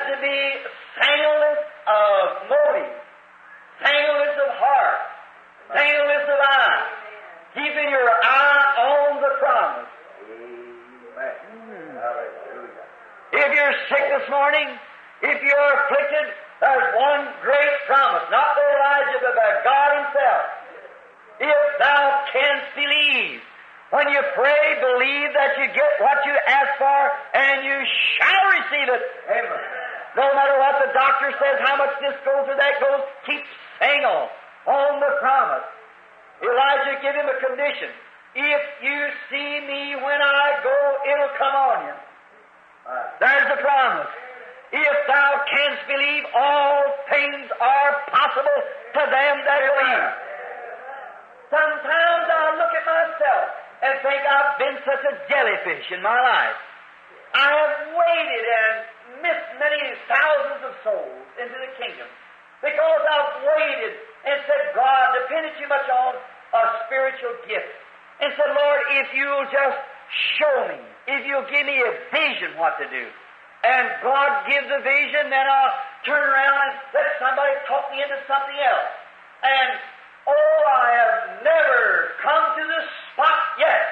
to be singleness of motive, singleness of heart, singleness of eye, keeping your eye on the promise. If you're sick this morning, if you're afflicted, there's one great promise, not by Elijah, but by God Himself. If thou canst believe, when you pray, believe that you get what you ask for, and you shall receive it. Amen. No matter what the doctor says, how much this goes or that goes, keep saying on the promise. Elijah gave him a condition. If you see me when I go, it'll come on you. There's the promise. If thou canst believe, all things are possible to them that believe. Sometimes I look at myself and think I've been such a jellyfish in my life. I have waited and missed many thousands of souls into the kingdom because I've waited and said, God, depended too much on a spiritual gift. And said, Lord, if you'll just show me, if you'll give me a vision what to do. And God gives a vision, then I'll turn around and let somebody talk me into something else. And, I have never come to the spot yet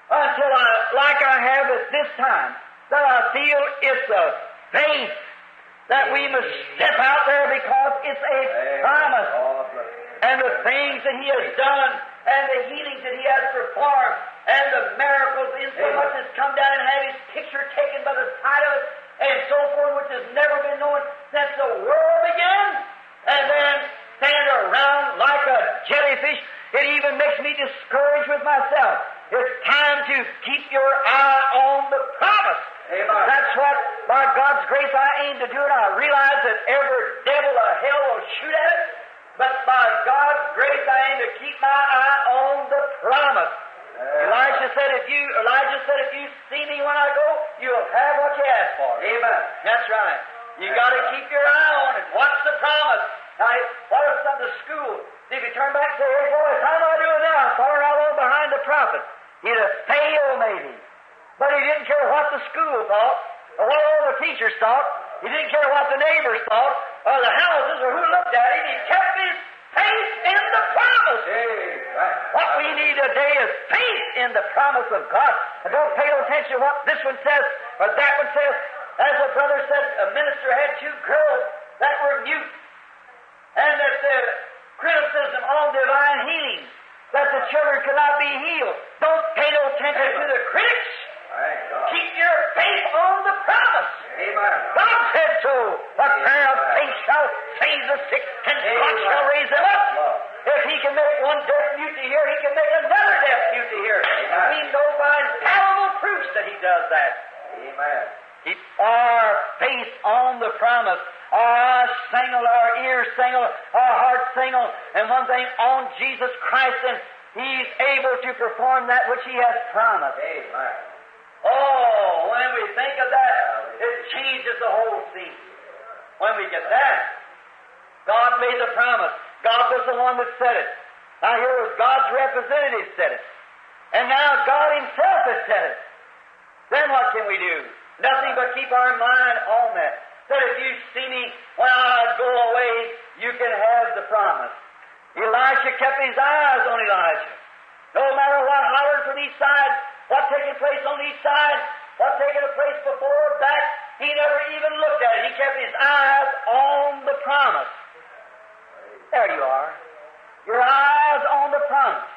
until like I have at this time, that I feel it's a faith that we must step out there because it's a promise. And the things that He has done, and the healings that He has performed, and the miracles in so much as come down and have His picture taken by the side of it, and so forth, which has never been known since the world began, and then stand around like a jellyfish. It even makes me discouraged with myself. It's time to keep your eye on the promise. Amen. That's what, by God's grace, I aim to do, and I realize that every devil of hell will shoot at it. But by God's grace, I aim to keep my eye on the promise. Elijah said, if you see me when I go, you'll have what you ask for. Amen. That's right. You got to keep your eye on it. What's the promise? Now, what if some of the school, if you turn back and say, hey boys, how am I doing now? I'm following right along behind the prophet. He'd have failed maybe. But he didn't care what the school thought, or what all the teachers thought. He didn't care what the neighbors thought, or the houses, or who looked at him. He kept his faith in the promise. What we need today is faith in the promise of God. And don't pay no attention to what this one says, or that one says. As a brother said, a minister had two girls that were mute, and that the criticism on divine healing, that the children could not be healed. Don't pay no attention to the critics. Keep your faith on the promise. Amen. God said so. The prayer of faith shall save the sick, and God shall raise them up. If He can make one deaf mute to hear, He can make another deaf mute to hear. We know by infallible proofs that He does that. Amen. Keep our faith on the promise. Our eyes single, our ears single, our hearts single, and one thing on Jesus Christ, and He's able to perform that which He has promised. Amen. Oh, when we think of that, it changes the whole scene. When we get that, God made the promise. God was the one that said it. Now here was God's representative said it. And now God Himself has said it. Then what can we do? Nothing but keep our mind on that. That if you see me when I go away, you can have the promise. Elisha kept his eyes on Elijah. No matter what hollered from each side, what taking place on each side, what taking place before or back, he never even looked at it. He kept his eyes on the promise. There you are. Your eyes on the promise.